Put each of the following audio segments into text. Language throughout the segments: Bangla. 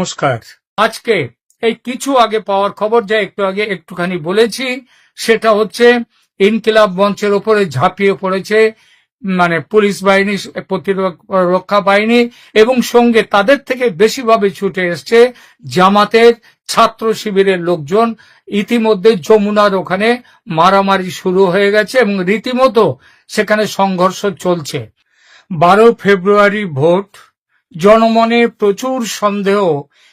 নমস্কার। আজকে এই কিছু আগে পাওয়ার খবর, যা একটু আগে একটুখানি বলেছি, সেটা হচ্ছে ইনকিলাব মঞ্চের উপরে ঝাঁপিয়ে পড়েছে পুলিশ বাহিনী, প্রতিরক্ষা বাহিনী, এবং সঙ্গে তাদের থেকে বেশিভাবে ছুটে এসছে জামাতের ছাত্র শিবিরের লোকজন। ইতিমধ্যে যমুনার ওখানে মারামারি শুরু হয়ে গেছে এবং রীতিমতো সেখানে সংঘর্ষ চলছে। 12 ফেব্রুয়ারি ভোট। জনমনে প্রচুর সন্দেহ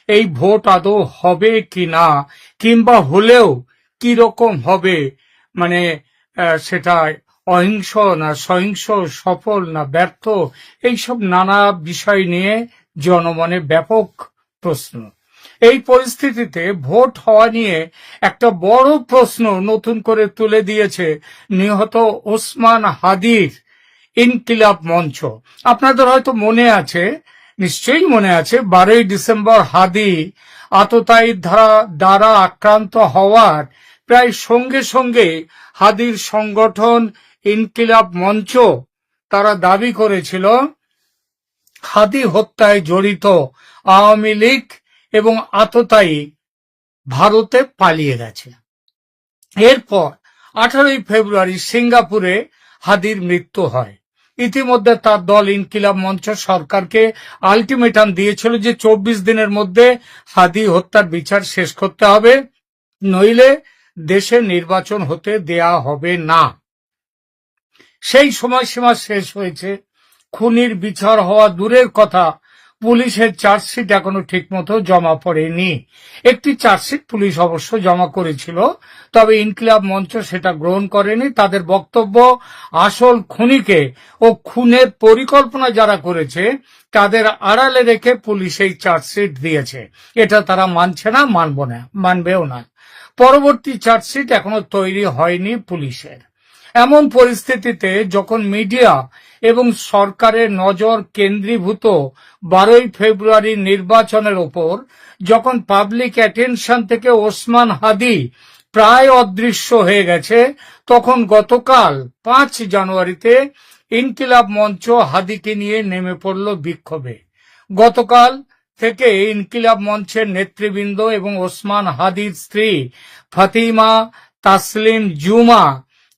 এই ভোট আদৌ হবে কি না, কিংবা হলেও কি রকম হবে, সেটা অহিংস না সহিংস, সফল না ব্যর্থ, এইসব নানা বিষয় নিয়ে জনমনে ব্যাপক প্রশ্ন। এই পরিস্থিতিতে ভোট হওয়া নিয়ে একটা বড় প্রশ্ন নতুন করে তুলে দিয়েছে নিহত ওসমান হাদির ইনকিলাব মঞ্চ। আপনাদের হয়তো মনে আছে, নিশ্চয়ই মনে আছে, 12ই ডিসেম্বর হাদি আততায়ীর দ্বারা আক্রান্ত হওয়ার প্রায় সঙ্গে সঙ্গে হাদির সংগঠন ইনকিলাব মঞ্চ তারা দাবি করেছিল হাদি হত্যায় জড়িত আওয়ামী লীগ এবং আততায়ী ভারতে পালিয়ে গেছে। এরপর 18ই ফেব্রুয়ারি সিঙ্গাপুরে হাদির মৃত্যু হয়। ইতিমধ্যে তার দল ইনকিলাব মঞ্চ সরকারকে আলটিমেটাম দিয়েছিল যে 24 দিনের মধ্যে হাদি হত্যার বিচার শেষ করতে হবে, নইলে দেশে নির্বাচন হতে দেয়া হবে না। সেই সময়সীমা শেষ হয়েছে। খুনির বিচার হওয়া দূরের কথা, পুলিশের চার্জশিট এখনো ঠিকমতো জমা পড়েনি। একটি চার্জশিট পুলিশ অবশ্য জমা করেছিল, তবে ইনকিলাব মঞ্চ সেটা গ্রহণ করেনি। তাদের বক্তব্য, আসল খুনিকে ও খুনের পরিকল্পনা যারা করেছে তাদের আড়ালে রেখে পুলিশ এই চার্জশিট দিয়েছে। এটা তারা মানছে না, মানবেও না। পরবর্তী চার্জশিট এখনো তৈরি হয়নি পুলিশের। এমন পরিস্থিতিতে যখন মিডিয়া এবং সরকারের নজর কেন্দ্রীভূত 12ই ফেব্রুয়ারি নির্বাচনের ওপর, যখন পাবলিক অ্যাটেনশন থেকে ওসমান হাদি প্রায় অদৃশ্য হয়ে গেছে, তখন গতকাল 5 জানুয়ারিতে ইনকিলাব মঞ্চ হাদিকে নিয়ে নেমে পড়ল বিক্ষোভে। গতকাল থেকে ইনকিলাব মঞ্চের নেতৃবৃন্দ এবং ওসমান হাদির স্ত্রী ফাতিমা তাসলিম জুমা,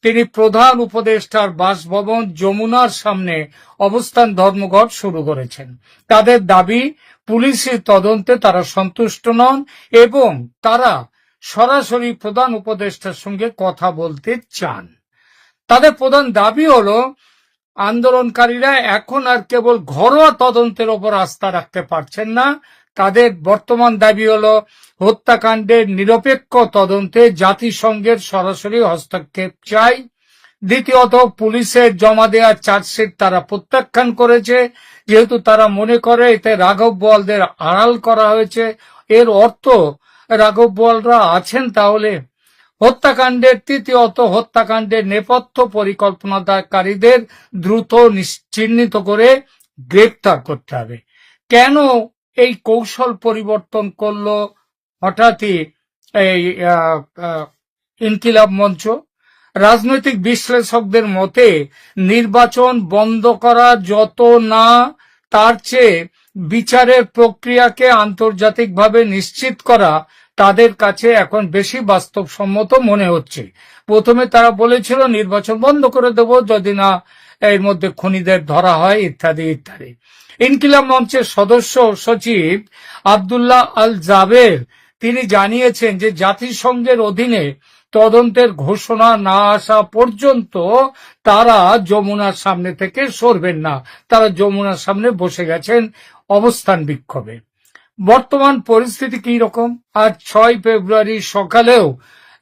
তিনি প্রধান উপদেষ্টার বাসভবন যমুনার সামনে অবস্থান ধর্মঘট শুরু করেছেন। তাদের দাবি, পুলিশের তদন্তে তারা সন্তুষ্ট নন এবং তারা সরাসরি প্রধান উপদেষ্টার সঙ্গে কথা বলতে চান। তাদের প্রধান দাবি হলো, আন্দোলনকারীরা এখন আর কেবল ঘরোয়া তদন্তের ওপর আস্থা রাখতে পারছেন না। তাদের বর্তমান দাবি হলো হত্যাকাণ্ডের নিরপেক্ষ তদন্তে জাতিসংঘের সরাসরি হস্তক্ষেপ চাই। দ্বিতীয়ত, পুলিশের জমা দেওয়া চার্জশিট তারা প্রত্যাখ্যান করেছে, যেহেতু তারা মনে করে এতে রাঘব বোয়ালদের আড়াল করা হয়েছে। এর অর্থ রাঘব বোয়ালরা আছেন তাহলে। তৃতীয়ত, হত্যাকাণ্ডের নেপথ্য পরিকল্পনাকারীদের দ্রুত চিহ্নিত করে গ্রেপ্তার করতে হবে। কেন এই কৌশল পরিবর্তন করলো হঠাৎই এই ইনকিলাব মঞ্চ? রাজনৈতিক বিশ্লেষকদের মতে, নির্বাচন বন্ধ করা যত না, তার চেয়ে বিচারের প্রক্রিয়াকে আন্তর্জাতিকভাবে নিশ্চিত করা তাদের কাছে এখন বেশি বাস্তবসম্মত মনে হচ্ছে। প্রথমে তারা বলেছিল নির্বাচন বন্ধ করে দেব যদি না এর মধ্যে খুনিদের ধরা হয়, ইত্যাদি ইত্যাদি। ইনকিলাব মঞ্চের সদস্য সচিব আব্দুল্লাহ আল জাবের তিনি জানিয়েছেন যে জাতিসংঘের অধীনে তদন্তের ঘোষণা না আসা পর্যন্ত তারা যমুনার সামনে থেকে সরবেন না। তারা যমুনার সামনে বসে গেছেন অবস্থান বিক্ষোভে। বর্তমান পরিস্থিতি কি রকম? আজ 6 ফেব্রুয়ারি সকালেও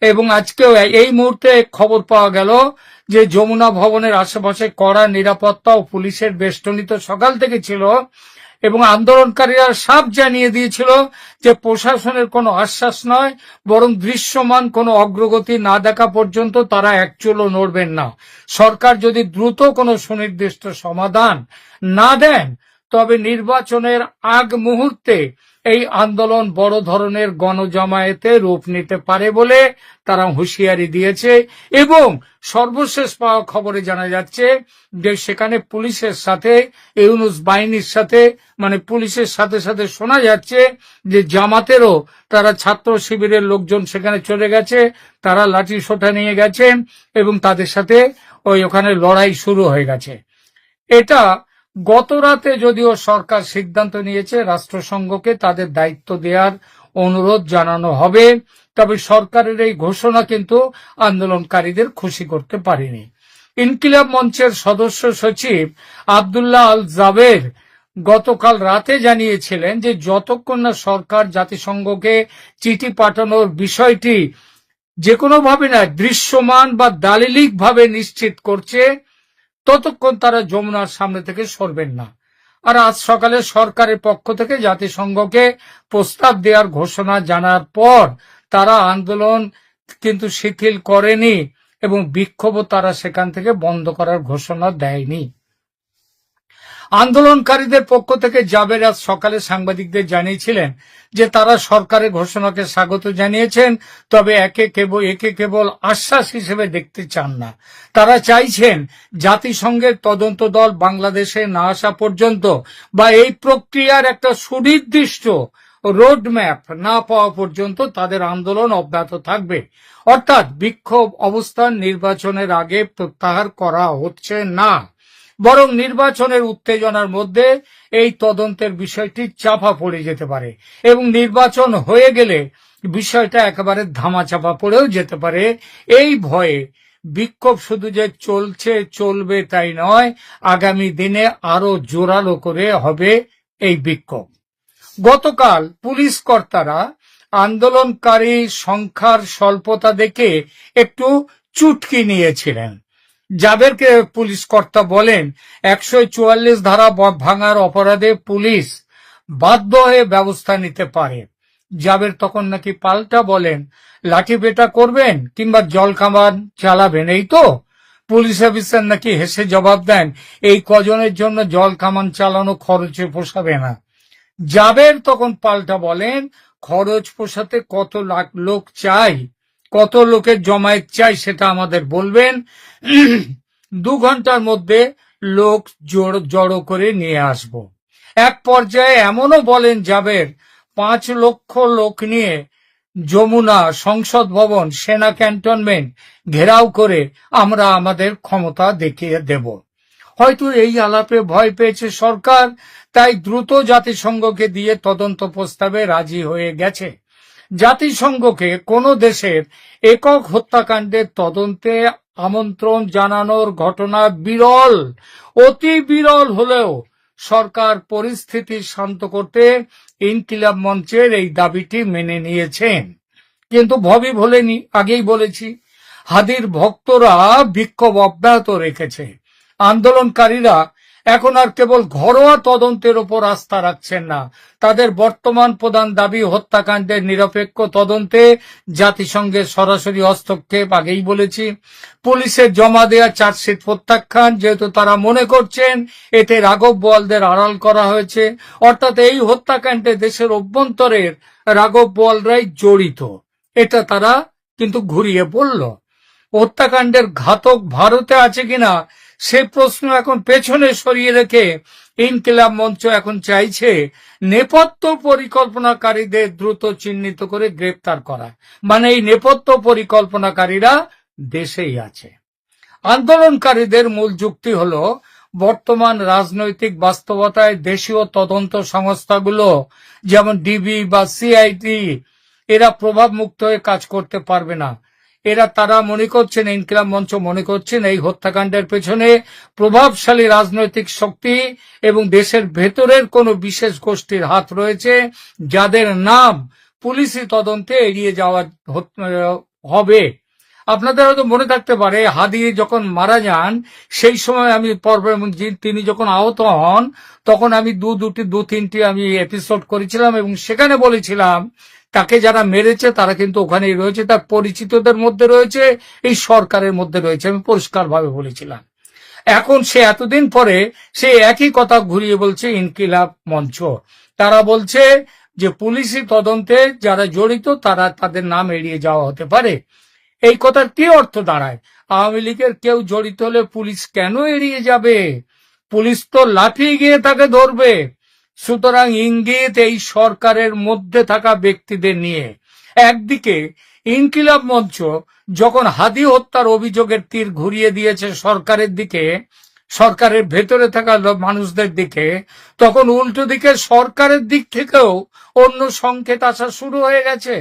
এবং আজকেও এই মুহূর্তে খবর পাওয়া গেল যে যমুনা ভবনের আশেপাশে কড়া নিরাপত্তা ও পুলিশের বেষ্টনীতে সকাল থেকে ছিল এবং আন্দোলনকারীরা সাফ জানিয়ে দিয়েছিল যে প্রশাসনের কোনো আশ্বাস নয়, বরং দৃশ্যমান কোনো অগ্রগতি না দেখা পর্যন্ত তারা এক চুলও নড়বেন না। সরকার যদি দ্রুত কোনো সুনির্দিষ্ট সমাধান না দেন, তবে নির্বাচনের আগ মুহূর্তে এই আন্দোলন বড় ধরনের গণজমায়েতে রূপ নিতে পারে বলে তারা হুঁশিয়ারি দিয়েছে। এবং সর্বশেষ পাওয়া খবরে জানা যাচ্ছে যে সেখানে পুলিশের সাথে ইউনূস বাহিনীর সাথে মানে পুলিশের সাথে সাথে শোনা যাচ্ছে যে জামাতেরও তারা ছাত্র শিবিরের লোকজন সেখানে চলে গেছে, তারা লাঠি সোঁটা নিয়ে গেছে এবং তাদের সাথে ওখানে লড়াই শুরু হয়ে গেছে। এটা গত রাতে যদিও সরকার সিদ্ধান্ত নিয়েছে রাষ্ট্রসংঘকে তাদের দায়িত্ব দেওয়ার অনুরোধ জানানো হবে, তবে সরকারের এই ঘোষণা কিন্তু আন্দোলনকারীদের খুশি করতে পারেনি। ইনকিলাব মঞ্চের সদস্য সচিব আব্দুল্লাহ আল জাবের গতকাল রাতে জানিয়েছিলেন যে যতক্ষণ না সরকার জাতিসংঘকে চিঠি পাঠানোর বিষয়টি যে কোনোভাবে না দৃশ্যমান বা দালিলিক ভাবে নিশ্চিত করছে ততক্ষণ তারা যমুনার সামনে থেকে সরবেন না। আর আজ সকালে সরকারের পক্ষ থেকে জাতিসংঘকে প্রস্তাব দেওয়ার ঘোষণা জানার পর তারা আন্দোলন কিন্তু শিথিল করেনি এবং বিক্ষোভও তারা সেখান থেকে বন্ধ করার ঘোষণা দেয়নি। আন্দোলনকারীদের পক্ষ থেকে জাবের আজ সকালে সাংবাদিকদের জানিয়েছিলেন যে তারা সরকারের ঘোষণাকে স্বাগত জানিয়েছেন, তবে একে কেবল আশ্বাস হিসেবে দেখতে চান না। তারা চাইছেন জাতিসংঘের তদন্ত দল বাংলাদেশে না আসা পর্যন্ত বা এই প্রক্রিয়ার একটা সুনির্দিষ্ট রোডম্যাপ না পাওয়া পর্যন্ত তাদের আন্দোলন অব্যাহত থাকবে। অর্থাৎ বিক্ষোভ অবস্থান নির্বাচনের আগে প্রত্যাহার করা হচ্ছে না, বরং নির্বাচনের উত্তেজনার মধ্যে এই তদন্তের বিষয়টি চাপা পড়ে যেতে পারে এবং নির্বাচন হয়ে গেলে বিষয়টা একেবারে ধামাচাপা পড়েও যেতে পারে। এই ভয়ে বিক্ষোভ শুধু যে চলবে তাই নয়, আগামী দিনে আরো জোরালো করে হবে এই বিক্ষোভ। গতকাল পুলিশ কর্তারা আন্দোলনকারী সংখ্যার স্বল্পতা দেখে একটু চুটকি নিয়েছিলেন। জাবেরকে পুলিশ কর্তা বলেন 144 ধারা ভাঙার অপরাধে পুলিশ বাধ্য হয়ে ব্যবস্থা নিতে পারে। জাবের তখন নাকি পাল্টা বলেন লাঠি পেটা করবেন কিংবা জল কামান চালাবেন, এই তো? পুলিশ অফিসার নাকি হেসে জবাব দেন এই কজনের জন্য জল কামান চালানো খরচে পোষাবে না। জাবের তখন পাল্টা বলেন খরচ পোষাতে কত লাখ লোক চাই, কত লোকের জমায়েত চাই সেটা আমাদের বলবেন, 2 ঘন্টার মধ্যে লোক জড়ো করে নিয়ে আসব। এক পর্যায়ে এমনও বলেন জাবের 5 লক্ষ লোক নিয়ে যমুনা, সংসদ ভবন, সেনা ক্যান্টনমেন্ট ঘেরাও করে আমরা আমাদের ক্ষমতা দেখিয়ে দেব। হয়তো এই আলাপে ভয় পেয়েছে সরকার, তাই দ্রুত জাতিসংঘকে দিয়ে তদন্ত প্রস্তাবে রাজি হয়ে গেছে। জাতিসংঘকে কোন দেশের একক হত্যাকাণ্ডের তদন্তে আমন্ত্রণ জানানোর ঘটনা বিরল, অতি বিরল হলেও সরকার পরিস্থিতি শান্ত করতে ইনকিলাব মঞ্চের এই দাবিটি মেনে নিয়েছেন। কিন্তু ভবি ভোলেনি, আগেই বলেছি। হাদির ভক্তরা বিক্ষোভ অব্যাহত রেখেছে। আন্দোলনকারীরা এখন আর কেবল ঘরোয়া তদন্তের উপর আস্থা রাখছেন না, তাদের বর্তমান প্রধান দাবি হত্যাকাণ্ডের নিরপেক্ষ তদন্তে জাতিসংঘের সরাসরি হস্তক্ষেপ। আগেই বলেছি, পুলিশের জমা দেয়া চার্জশিট প্রত্যাখ্যান, যেহেতু তারা মনে করছেন এতে রাঘব বোয়ালদের আড়াল করা হয়েছে, অর্থাৎ এই হত্যাকাণ্ডে দেশের অভ্যন্তরের রাঘব বোয়ালরাই জড়িত, এটা তারা কিন্তু ঘুরিয়ে বলল। হত্যাকাণ্ডের ঘাতক ভারতে আছে কিনা সে প্রশ্ন এখন পেছনে সরিয়ে রেখে ইনকিলাব মঞ্চ এখন চাইছে নেপথ্য পরিকল্পনাকারীদের দ্রুত চিহ্নিত করে গ্রেপ্তার করা, মানে এই নেপথ্য পরিকল্পনাকারীরা দেশেই আছে। আন্দোলনকারীদের মূল যুক্তি হলো বর্তমান রাজনৈতিক বাস্তবতায় দেশীয় তদন্ত সংস্থাগুলো যেমন ডিবি বা সিআইডি এরা প্রভাব মুক্ত হয়ে কাজ করতে পারবে না। তারা মনে করছেন, ইনকিলাব মঞ্চ মনে করছেন এই হত্যাকাণ্ডের পেছনে প্রভাবশালী রাজনৈতিক শক্তি এবং দেশের ভেতরের কোনো বিশেষ গোষ্ঠীর হাত রয়েছে, যাদের নাম পুলিশি তদন্তে এড়িয়ে যাওয়া হবে। আপনাদের হয়তো মনে থাকতে পারে হাদি যখন মারা যান সেই সময় আমি তিনি যখন আহত হন তখন আমি দু তিনটি আমি এপিসোড করেছিলাম এবং সেখানে বলেছিলাম তাকে যারা মেরেছে তারা কিন্তু ওখানেই রয়েছে, তার পরিচিতদের মধ্যে রয়েছে, এই সরকারের মধ্যে রয়েছে, আমি পরিষ্কারভাবে বলেছিলাম। এখন সে এতদিন পরে সে একই কথা ঘুরিয়ে বলছে ইনকিলাব মঞ্চ। তারা বলছে যে পুলিশি তদন্তে যারা জড়িত তারা তাদের নাম এড়িয়ে যাওয়া হতে পারে। এই কথার কি অর্থ দাঁড়ায়? আওয়ামী লীগের কেউ জড়িত হলে পুলিশ কেন এড়িয়ে যাবে? পুলিশ তো লাফিয়ে গিয়ে তাকে ধরবে। সুতরাং ইঙ্গিত এই সরকারের মধ্যে থাকা ব্যক্তিদের নিয়ে। একদিকে ইনকিলাব মঞ্চ যখন হাদি হত্যার অভিযোগের তীর ঘুরিয়ে দিয়েছে সরকারের দিকে, সরকারের ভেতরে থাকা মানুষদের দিকে, তখন উল্টো দিকে সরকারের দিক থেকেও অন্য সংকেত আসা শুরু হয়ে গেছে।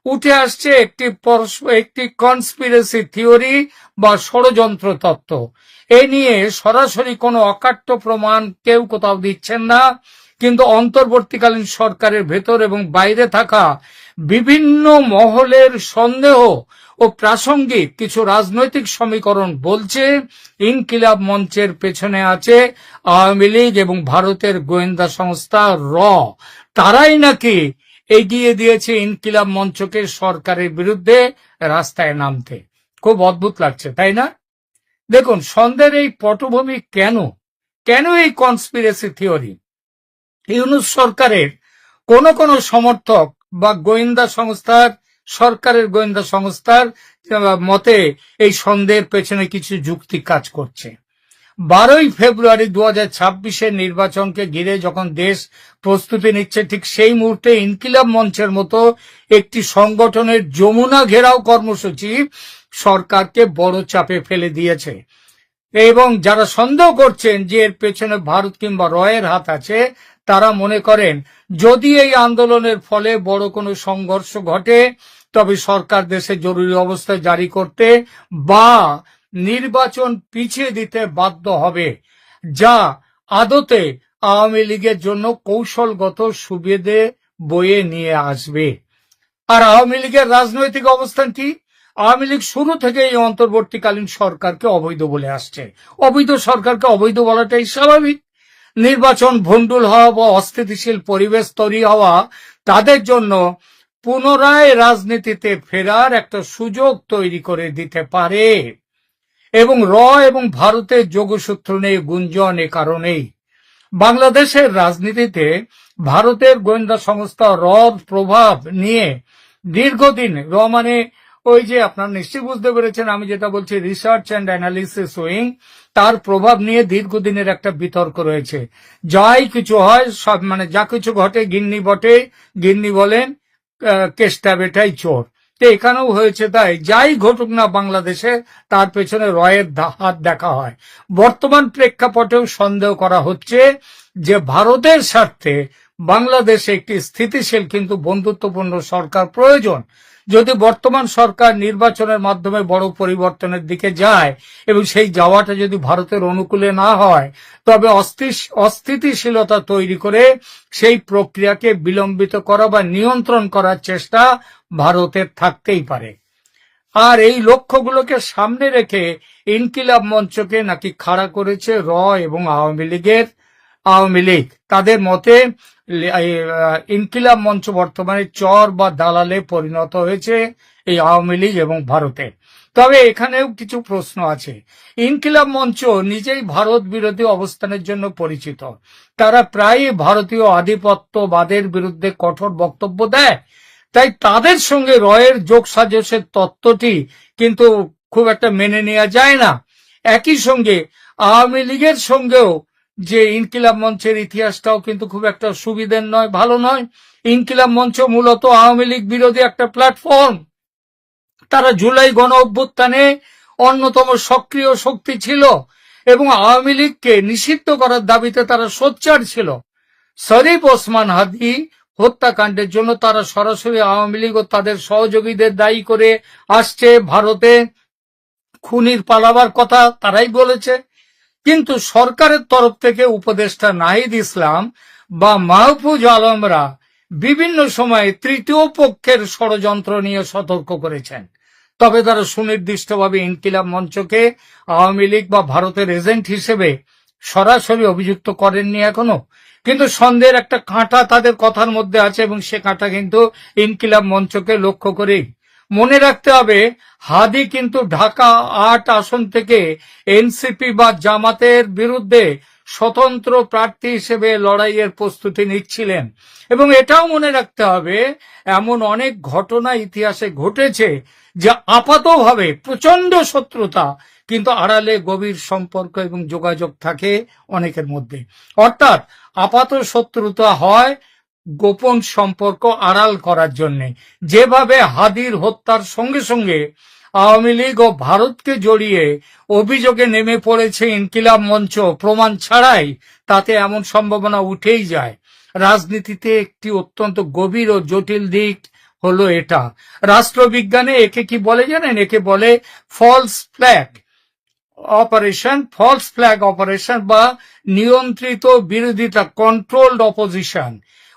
উঠে আসছে একটি কনস্পিরেসি থিওরি বা ষড়যন্ত্র তত্ত্ব। এ নিয়ে সরাসরি কোনো অকাট্য প্রমাণ কেউ কোথাও দিচ্ছেন না, কিন্তু অন্তর্বর্তীকালীন সরকারের ভেতর এবং বাইরে থাকা বিভিন্ন মহলের সন্দেহ ও প্রাসঙ্গিক কিছু রাজনৈতিক সমীকরণ বলছে ইনকিলাব মঞ্চের পেছনে আছে আওয়ামী লীগ এবং ভারতের গোয়েন্দা সংস্থা র। তারাই নাকি এগিয়ে দিয়েছে ইনকিলাব মঞ্চকে সরকারের বিরুদ্ধে রাস্তায় নামতে। খুব অদ্ভুত লাগছে, তাই না? দেখুন, সন্দেহের এই পটভূমি কেন এই কনস্পিরেসি থিওরি? ইউনূস সরকারের কোন সমর্থক বা গোয়েন্দা সংস্থার, সরকারের গোয়েন্দা সংস্থার মতে এই সন্দেহের পেছনে কিছু যুক্তি কাজ করছে। 12ই ফেব্রুয়ারি 2026-এর নির্বাচনকে ঘিরে যখন দেশ প্রস্তুতি নিচ্ছে, ঠিক সেই মুহূর্তে ইনকিলাব মঞ্চের মতো একটি সংগঠনের যমুনা ঘেরাও কর্মসূচি সরকারকে বড় চাপে ফেলে দিয়েছে। এবং যারা সন্দেহ করছেন যে এর পেছনে ভারত কিংবা রয়ের হাত আছে, তারা মনে করেন যদি এই আন্দোলনের ফলে বড় কোনো সংঘর্ষ ঘটে, তবে সরকার দেশে জরুরি অবস্থা জারি করতে বা নির্বাচন পিছিয়ে দিতে বাধ্য হবে, যা আদতে আওয়ামী লীগের জন্য কৌশলগত সুবিধে বয়ে নিয়ে আসবে। আর আওয়ামী লীগের রাজনৈতিক অবস্থান কি? আওয়ামী লীগ শুরু থেকে এই অন্তর্বর্তীকালীন সরকারকে অবৈধ বলে আসছে। অবৈধ সরকারকে অবৈধ বলাটাই স্বাভাবিক। নির্বাচন ভণ্ডুল হওয়া বা অস্থিতিশীল পরিবেশ তৈরি হওয়া তাদের জন্য পুনরায় রাজনীতিতে ফেরার একটা সুযোগ তৈরি করে দিতে পারে। এবং এবং ভারতের যোগসূত্র নেই গুঞ্জন এ কারণেই। বাংলাদেশের রাজনীতিতে ভারতের গোয়েন্দা সংস্থা রর প্রভাব নিয়ে দীর্ঘদিন, মানে ওই যে আপনারা নিশ্চয়ই বুঝতে পেরেছেন আমি যেটা বলছি, রিসার্চ অ্যান্ড অ্যানালিসিস উইং, তার প্রভাব নিয়ে দীর্ঘদিনের একটা বিতর্ক রয়েছে। যাই কিছু হয়, সব যা কিছু ঘটে গিন্নি বটে, গিন্নি বলেন কেষ্টা বেটাই চোর। তো এখানেও হয়েছে তাই। যাই ঘটুক না বাংলাদেশে, তার পেছনে রয়ের হাত দেখা হয়। বর্তমান প্রেক্ষাপটেও সন্দেহ করা হচ্ছে যে ভারতের স্বার্থে বাংলাদেশে একটি স্থিতিশীল কিন্তু বন্ধুত্বপূর্ণ সরকার প্রয়োজন। যদি বর্তমান সরকার নির্বাচনের মাধ্যমে বড় পরিবর্তনের দিকে যায় এবং সেই যাওয়াটা যদি ভারতের অনুকূলে না হয়, তবে অস্থিতিশীলতা তৈরি করে সেই প্রক্রিয়াকে বিলম্বিত করা বা নিয়ন্ত্রণ করার চেষ্টা ভারতের থাকতেই পারে। আর এই লক্ষ্যগুলোকে সামনে রেখে ইনকিলাব মঞ্চকে নাকি খাড়া করেছে এবং আওয়ামী লীগ। তাদের মতে ইনকিলাব মঞ্চ বর্তমানে চর বা দালালে পরিণত হয়েছে এই আওয়ামী লীগ এবং ভারতে। তবে এখানেও কিছু প্রশ্ন আছে। ইনকিলাব মঞ্চ নিজেই ভারত বিরোধী অবস্থানের জন্য পরিচিত। তারা প্রায়ই ভারতীয় আধিপত্যবাদের বিরুদ্ধে কঠোর বক্তব্য দেয়। তাই তাদের সঙ্গে রয়ের যোগসাজশের তত্ত্বটি কিন্তু খুব একটা মেনে নেওয়া যায় না। একই সঙ্গে আওয়ামী লীগের সঙ্গেও যে ইনকিলাব মঞ্চের ইতিহাসটাও কিন্তু খুব একটা সুবিধের নয়, ভালো নয়। ইনকিলাব মঞ্চ মূলত আওয়ামী লীগ বিরোধী একটা প্ল্যাটফর্ম। তারা জুলাই গণ অভ্যুত্থানে অন্যতম সক্রিয় শক্তি ছিল এবং আওয়ামী লীগকে নিষিদ্ধ করার দাবিতে তারা সোচ্চার ছিল। শরীফ ওসমান হাদি হত্যাকাণ্ডের জন্য তারা সরাসরি আওয়ামী লীগ ও তাদের সহযোগীদের দায়ী করে আসছে। ভারতে খুনির পালাবার কথা তারাই বলেছে। কিন্তু সরকারের তরফ থেকে উপদেষ্টা নাহিদ ইসলাম বা মাহফুজ আলমরা বিভিন্ন সময়ে তৃতীয় পক্ষের ষড়যন্ত্র নিয়ে সতর্ক করেছেন। তবে তারা সুনির্দিষ্টভাবে ইনকিলাব মঞ্চকে আওয়ামী লীগ বা ভারতের এজেন্ট হিসেবে সরাসরি অভিযুক্ত করেননি এখনো। কিন্তু সন্দেহের একটা কাঁটা তাদের কথার মধ্যে আছে এবং সে কাঁটা কিন্তু ইনকিলাব মঞ্চকে লক্ষ্য করেই। মনে রাখতে হবে, হাদি কিন্তু ঢাকা 8 আসন থেকে এনসিপি বা জামাতের বিরুদ্ধে স্বতন্ত্র প্রার্থী হিসেবে লড়াইয়ের প্রস্তুতি নিচ্ছিলেন। এবং এটাও মনে রাখতে হবে, এমন অনেক ঘটনা ইতিহাসে ঘটেছে যে আপাতভাবে প্রচন্ড শত্রুতা, কিন্তু আড়ালে গভীর সম্পর্ক এবং যোগাযোগ থাকে অনেকের মধ্যে। অর্থাৎ আপাত শত্রুতা হয় গোপন সম্পর্ক আড়াল করার জন্য। যেভাবে হাদির হত্যার সঙ্গে সঙ্গে আওয়ামী লীগ ও ভারতকে জড়িয়ে অভিযোগে নেমে পড়েছে ইনকিলাব মঞ্চ প্রমাণ ছাড়াই, তাতে এমন সম্ভাবনা উঠেই যায়। রাজনীতিতে একটি অত্যন্ত গভীর ও জটিল দিক হলো এটা। রাষ্ট্রবিজ্ঞানে একে কি বলে জানেন? একে বলে ফলস ফ্ল্যাগ অপারেশন বা নিয়ন্ত্রিত বিরোধিতা, কন্ট্রোলড অপোজিশন।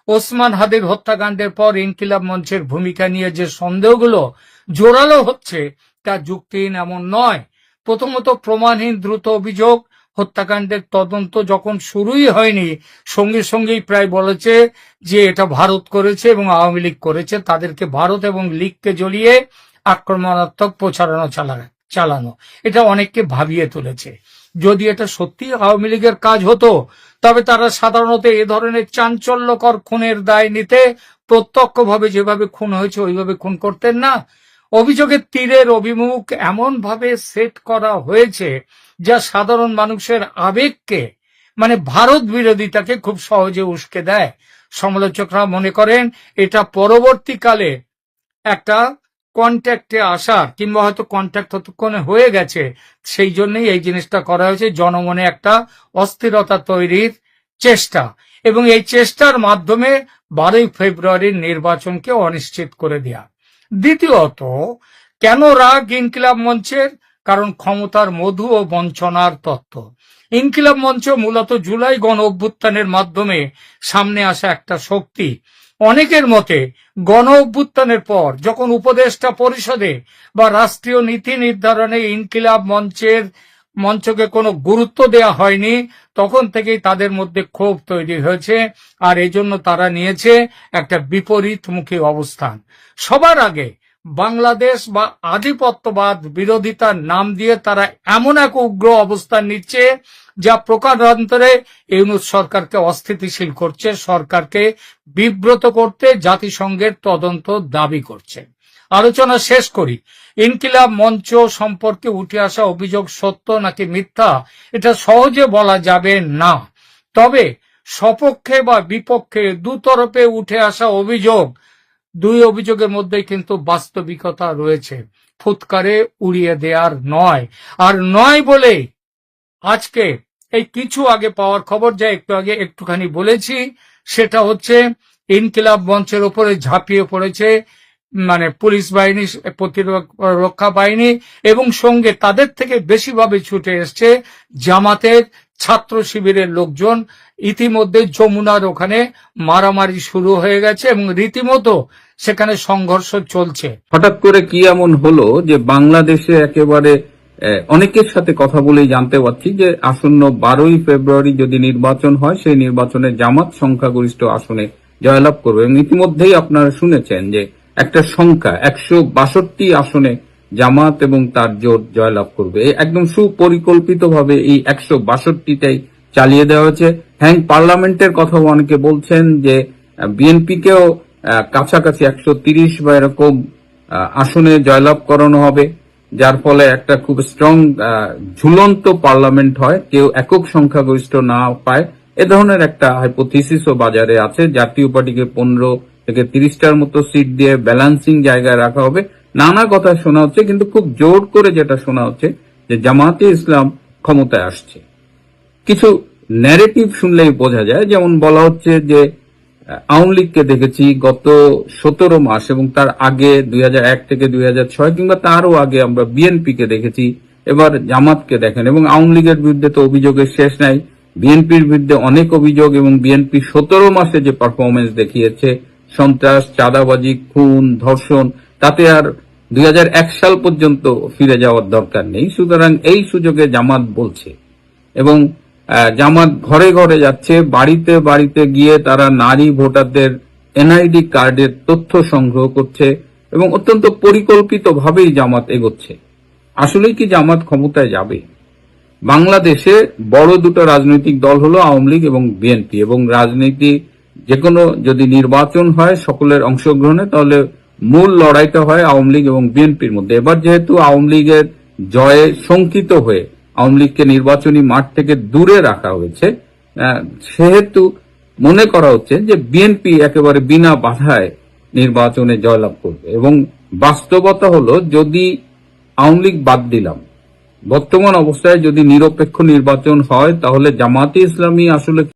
ওসমান হাদির হত্যাকাণ্ডের পর ইনকিলাব মঞ্চের ভূমিকা নিয়ে যে সন্দেহগুলো জোরালো হচ্ছে তা যুক্তিহীন এমন নয়। প্রথমত, প্রমাণহীন দ্রুত অভিযোগ। হত্যাকাণ্ডের তদন্ত যখন শুরুই হয়নি, সঙ্গে সঙ্গেই প্রায় বলেছে যে এটা ভারত করেছে এবং আওয়ামী লীগ করেছে। তাদেরকে ভারত এবং লীগকে জড়িয়ে আক্রমণাত্মক প্রচারণা চালানো, এটা অনেককে ভাবিয়ে তুলেছে। যদি এটা সত্যি আওয়ামী লীগের কাজ হতো, তবে তারা সাধারণত এ ধরনের চাঞ্চল্যকর খুনের দায় নিতে প্রত্যক্ষভাবে যেভাবে খুন হয়েছে ওইভাবে খুন করতেন না। অভিযোগের তীরের অভিমুখ এমন ভাবে সেট করা হয়েছে যা সাধারণ মানুষের আবেগকে, মানে ভারত বিরোধিতাকে খুব সহজে উস্কে দেয়। সমালোচকরা মনে করেন এটা পরবর্তীকালে একটা কন্ট্যাক্টে আসার, কিংবা হয়তো কন্ট্যাক্ট ততক্ষণে হয়ে গেছে, সেই জন্যই এই জিনিসটা করা হয়েছে, জনমনে একটা অস্থিরতা তৈরির চেষ্টা, এবং এই চেষ্টার মাধ্যমে 12 ফেব্রুয়ারির নির্বাচনকে অনিশ্চিত করে দেয়া। দ্বিতীয়ত, কেন রাগ ইনকিলাব মঞ্চের? কারণ ক্ষমতার মধু ও বঞ্চনার তত্ত্ব। ইনকিলাব মঞ্চ মূলত জুলাই গণ অভ্যুত্থানের মাধ্যমে সামনে আসা একটা শক্তি। অনেকের মতে গণ অভ্যুত্থানের পর যখন উপদেষ্টা পরিষদে বা রাষ্ট্রীয় নীতি নির্ধারণে ইনকিলাব মঞ্চকে কোনো গুরুত্ব দেয়া হয়নি, তখন থেকেই তাদের মধ্যে ক্ষোভ তৈরি হয়েছে, আর এজন্য তারা নিয়েছে একটা বিপরীতমুখী অবস্থান। সবার আগে বাংলাদেশ বা আধিপত্যবাদ বিরোধিতার নাম দিয়ে তারা এমন এক উগ্র অবস্থান নিচ্ছে যা প্রকারান্তরে ইউনূস সরকারকে অস্থিতিশীল করছে, সরকারকে বিব্রত করতে জাতিসংঘের তদন্ত দাবি করছে। আলোচনা শেষ করি। ইনকিলাব মঞ্চ সম্পর্কে উঠে আসা অভিযোগ সত্য নাকি মিথ্যা এটা সহজে বলা যাবে না। তবে সপক্ষে বা বিপক্ষে দুতরফে উঠে আসা দুই অভিযোগের মধ্যে কিন্তু বাস্তবিকতা রয়েছে, ফুৎকারে উড়িয়ে দেওয়ার নয়। আর নয় বলে আজকে এই কিছু আগে পাওয়ার খবর, যা একটুখানি বলেছি, সেটা হচ্ছে ইনকিলাব মঞ্চের উপরে ঝাঁপিয়ে পড়েছে মানে পুলিশ বাহিনী, প্রতিরক্ষা বাহিনী, এবং সঙ্গে তাদের থেকে বেশিভাবে ছুটে এসছে জামাতের ছাত্র শিবিরের লোকজন। ইতিমধ্যে যমুনার ওখানে মারামারি শুরু হয়ে গেছে এবং রীতিমতো সেখানে সংঘর্ষ চলছে। হঠাৎ করে কি এমন হলো যে বাংলাদেশে একেবারে অনেকের সাথে কথা বলেই জানতে পারছি যে আসন্ন 12ই ফেব্রুয়ারি যদি নির্বাচন হয়, সেই নির্বাচনে জামাত সংখ্যাগরিষ্ঠ আসনে জয়লাভ করবে। এবং ইতিমধ্যেই আপনারা শুনেছেন যে একটা সংখ্যা 162 আসনে জামাত এবং তার জোট জয়লাভ করবে। একদম সুপরিকল্পিতভাবে এই 162টাই চালিয়ে দেওয়া হয়েছে। হ্যাঁ, পার্লামেন্টের কথা অনেকে বলছেন যে বিএনপিকেও কাছাকাছি 130 বা এরকম আসনে জয়লাভ করানো হবে, যার ফলে একটা খুব স্ট্রং ঝুলন্ত পার্লামেন্ট হয়, কেউ একক সংখ্যাগরিষ্ঠ না পায়। এ ধরনের একটা হাইপোথিসিসও বাজারে আছে। জাতীয় পার্টিকে 15 থেকে 30টার মতো সিট দিয়ে ব্যালেন্সিং জায়গায় রাখা হবে। নানা কথা শোনা হচ্ছে, কিন্তু খুব জোর করে যেটা শোনা হচ্ছে যে জামাতে ইসলাম ক্ষমতায় আসছে। কিছু ন্যারেটিভ শুনলেই বোঝা যায়, যেমন বলা হচ্ছে যে আওয়ামী লীগকে দেখেছি গত 17 মাস এবং তার আগে 2001 থেকে 2006 কিংবা তারও আগে আমরা বিএনপিকে দেখেছি, এবার জামাতকে দেখেন। এবং আওয়ামী লীগের বিরুদ্ধে তো অভিযোগের শেষ নাই, বিএনপির বিরুদ্ধে অনেক অভিযোগ, এবং বিএনপি 17 মাসে যে পারফরমেন্স দেখিয়েছে, সন্ত্রাস, চাঁদাবাজি, খুন, ধর্ষণ, তাতে আর 2001 সাল পর্যন্ত ফিরে যাওয়ার দরকার নেই। সুতরাং এই সুযোগে জামাত বলছে, এবং জামাত ঘরে ঘরে যাচ্ছে, বাড়িতে বাড়িতে গিয়ে তারা নারী ভোটারদের এনআইডি কার্ডের তথ্য সংগ্রহ করছে, এবং অত্যন্ত পরিকল্পিতভাবেই জামাত এগোচ্ছে। আসলেই কি জামাত ক্ষমতায় যাবে? বাংলাদেশে বড় দুটো রাজনৈতিক দল হলো আওয়ামী লীগ এবং বিএনপি, এবং রাজনীতি যে কোনো যদি নির্বাচন হয় সকলের অংশগ্রহণে, তাহলে মূল লড়াইটা হয় আওয়ামী লীগ এবং বিএনপির মধ্যে। এবার যেহেতু আওয়ামী লীগের জয়ে শঙ্কিত হয়ে আওয়ামী লীগকে নির্বাচনী মাঠ থেকে দূরে রাখা হয়েছে, সেহেতু মনে করা হচ্ছে যে বিএনপি একেবারে বিনা বাধায় নির্বাচনে জয়লাভ করবে। এবং বাস্তবতা হলো, যদি আওয়ামী লীগ বাদ দিলাম, বর্তমান অবস্থায় যদি নিরপেক্ষ নির্বাচন হয় তাহলে জামায়াতে ইসলামী আসলে